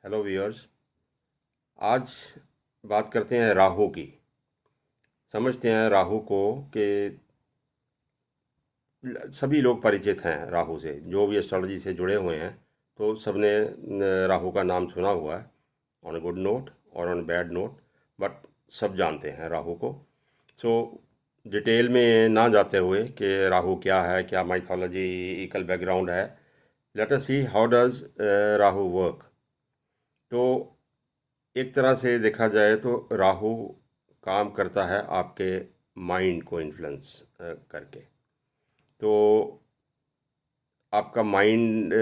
Hello viewers. आज बात करते हैं राहु की। समझते हैं राहु को कि सभी लोग परिचित हैं राहु से, जो भी एस्ट्रोलॉजी से जुड़े हुए हैं। तो सबने राहु का नाम सुना हुआ है, ऑन अ गुड नोट और ऑन बैड नोट, बट सब जानते हैं राहु को। सो डिटेल में ना जाते हुए कि राहु क्या है, क्या माइथोलॉजिकल बैकग्राउंड है, let us see how does Rahu work. तो एक तरह से देखा जाए तो राहु काम करता है आपके माइंड को इन्फ्लुएंस करके। तो आपका माइंड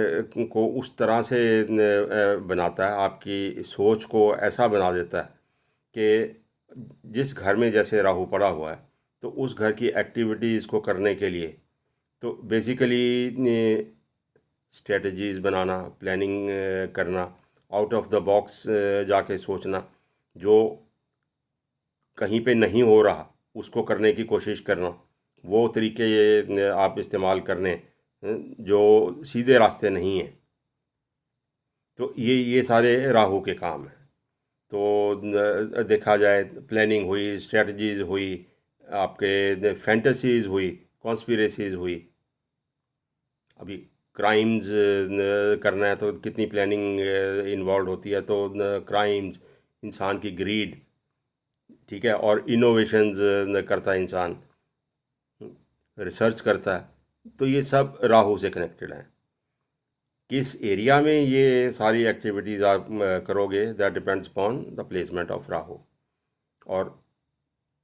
को उस तरह से बनाता है, आपकी सोच को ऐसा बना देता है कि जिस घर में जैसे राहु पड़ा हुआ है, तो उस घर की एक्टिविटीज़ को करने के लिए तो बेसिकली स्ट्रेटजीज बनाना, प्लानिंग करना, आउट ऑफ द बॉक्स जाके सोचना, जो कहीं पे नहीं हो रहा उसको करने की कोशिश करना, वो तरीके ये आप इस्तेमाल करने जो सीधे रास्ते नहीं हैं। तो ये सारे राहु के काम हैं। तो देखा जाए, प्लानिंग हुई, स्ट्रेटजीज हुई, आपके फैंटेसीज हुई, कॉन्स्पिरेसीज हुई। अभी क्राइम्स करना है तो कितनी प्लानिंग इन्वॉल्व होती है। तो क्राइम्स, इंसान की ग्रीड, ठीक है, और इनोवेशंस करता है इंसान, रिसर्च करता है। तो ये सब राहु से कनेक्टेड है। किस एरिया में ये सारी एक्टिविटीज़ आप करोगे, that depends upon the placement of Rahu और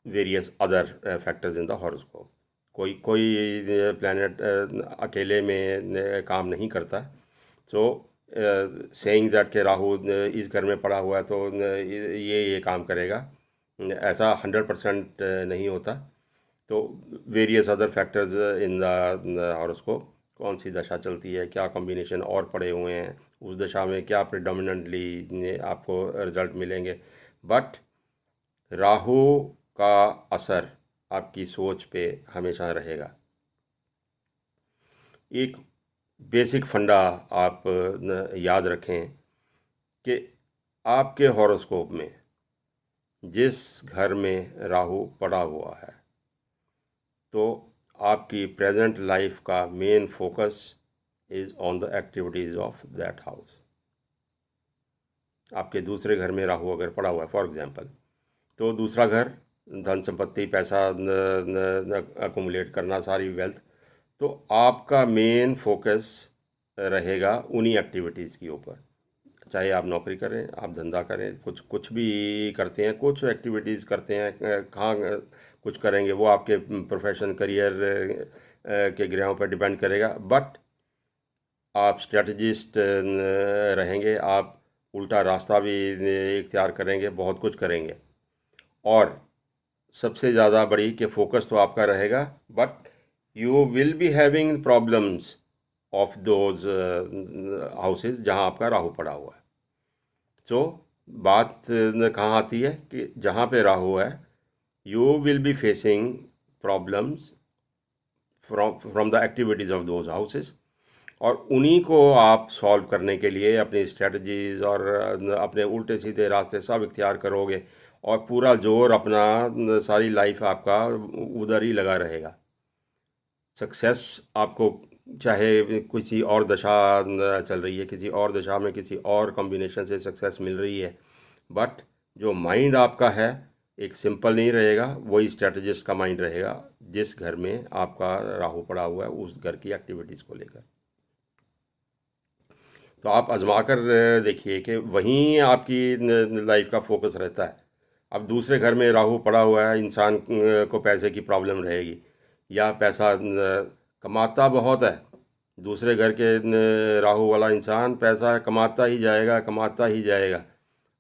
various other factors in the horoscope. कोई कोई प्लैनेट अकेले में काम नहीं करता। सो सेइंग दैट के राहु इस घर में पड़ा हुआ है तो ये काम करेगा, ऐसा 100% नहीं होता। तो various other factors in the horoscope, कौन सी दशा चलती है, क्या कॉम्बिनेशन और पड़े हुए हैं, उस दशा में क्या प्रिडोमिनेंटली आपको रिजल्ट मिलेंगे। बट राहु का असर आपकी सोच पे हमेशा रहेगा। एक बेसिक फंडा आप याद रखें कि आपके हॉरोस्कोप में जिस घर में राहु पड़ा हुआ है, तो आपकी प्रेजेंट लाइफ का main focus is on the activities of that house. आपके दूसरे घर में राहु अगर पड़ा हुआ है फॉर एग्जांपल, तो दूसरा घर, धन संपत्ति, पैसा अकुमुलेट करना, सारी वेल्थ, तो आपका मेन फोकस रहेगा उन्हीं एक्टिविटीज़ के ऊपर। चाहे आप नौकरी करें, आप धंधा करें, कुछ कुछ भी करते हैं, कुछ एक्टिविटीज़ करते हैं, कहाँ कुछ करेंगे वो आपके प्रोफेशन, करियर के ग्रहों पर डिपेंड करेगा। बट आप स्ट्रेटजिस्ट रहेंगे, आप उल्टा रास्ता भी इख्तियार करेंगे, बहुत कुछ करेंगे। और सबसे ज़्यादा बड़ी कि फोकस तो आपका रहेगा, but you will be having problems of those houses जहाँ आपका राहु पड़ा हुआ है। तो बात कहाँ आती है कि जहाँ पे राहु है, you will be facing problems from the activities of those houses, और उन्हीं को आप सॉल्व करने के लिए अपनी स्ट्रेटजीज और अपने उल्टे सीधे रास्ते सब इख्तियार करोगे, और पूरा जोर अपना, सारी लाइफ आपका उधर ही लगा रहेगा। सक्सेस आपको, चाहे किसी और दशा चल रही है, किसी और दशा में किसी और कॉम्बिनेशन से सक्सेस मिल रही है, बट जो माइंड आपका है एक सिंपल नहीं रहेगा, वही स्ट्रेटजिस्ट का माइंड रहेगा जिस घर में आपका राहु पड़ा हुआ है, उस घर की एक्टिविटीज़ को लेकर। तो आप आजमा कर देखिए कि वहीं आपकी लाइफ का फोकस रहता है। अब दूसरे घर में राहु पड़ा हुआ है, इंसान को पैसे की प्रॉब्लम रहेगी, या पैसा कमाता बहुत है, दूसरे घर के राहु वाला इंसान पैसा कमाता ही जाएगा, कमाता ही जाएगा।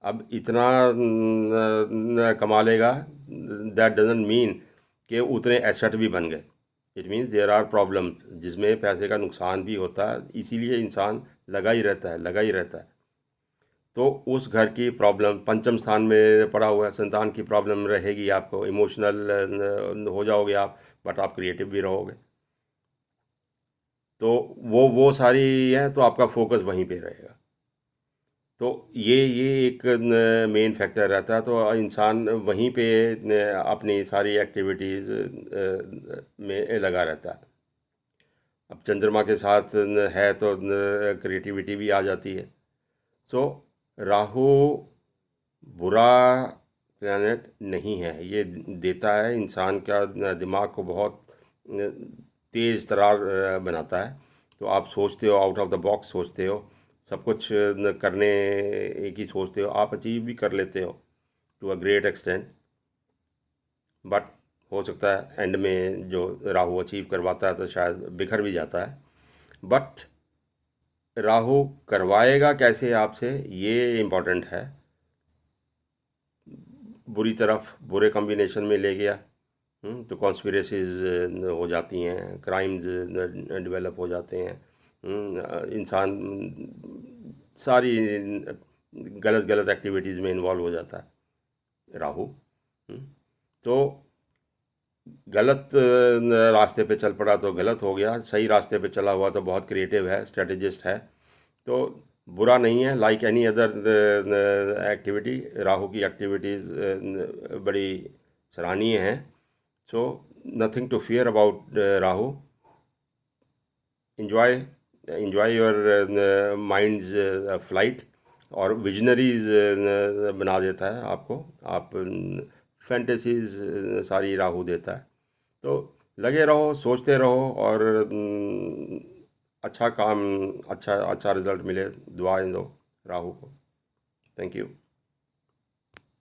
अब इतना कमा लेगा, दैट डजंट मीन कि उतने एसेट भी बन गए। It means there are problem जिसमें पैसे का नुकसान भी होता है, इसीलिए इंसान लगा ही रहता है, लगा ही रहता है। तो उस घर की प्रॉब्लम, पंचम स्थान में पड़ा हुआ है, संतान की प्रॉब्लम रहेगी, आपको इमोशनल हो जाओगे आप, बट आप क्रिएटिव भी रहोगे। तो वो सारी है, तो आपका फोकस वहीं पे रहेगा। तो ये एक मेन फैक्टर रहता है। तो इंसान वहीं पे अपनी सारी एक्टिविटीज़ में लगा रहता है। अब चंद्रमा के साथ है तो क्रिएटिविटी भी आ जाती है। सो राहु बुरा प्लैनेट नहीं है, ये देता है इंसान का दिमाग को बहुत तेज़ तरार बनाता है। तो आप सोचते हो, आउट ऑफ द बॉक्स सोचते हो, सब कुछ करने की सोचते हो, आप अचीव भी कर लेते हो to a great extent. But हो सकता है एंड में जो राहु अचीव करवाता है तो शायद बिखर भी जाता है। बट राहु करवाएगा कैसे आपसे, ये इम्पोर्टेंट है। बुरी तरफ बुरे कॉम्बिनेशन में ले गया तो कॉन्स्पिरेसीज हो जाती हैं, क्राइम्स डेवलप हो जाते हैं। इंसान सारी गलत गलत एक्टिविटीज़ में इन्वॉल्व हो जाता है राहु। तो गलत रास्ते पे चल पड़ा तो गलत हो गया, सही रास्ते पे चला हुआ तो बहुत क्रिएटिव है, स्ट्रेटेजिस्ट है, तो बुरा नहीं है। Like any other activity, Rahu की एक्टिविटीज़ बड़ी सराहनीय हैं। So nothing to fear about Rahu. enjoy your minds flight, और विजनरीज बना देता है आपको। आप फैंटेसीज सारी राहु देता है। तो लगे रहो, सोचते रहो, और अच्छा काम, अच्छा अच्छा रिजल्ट मिले, दुआएं दो राहु को। Thank you.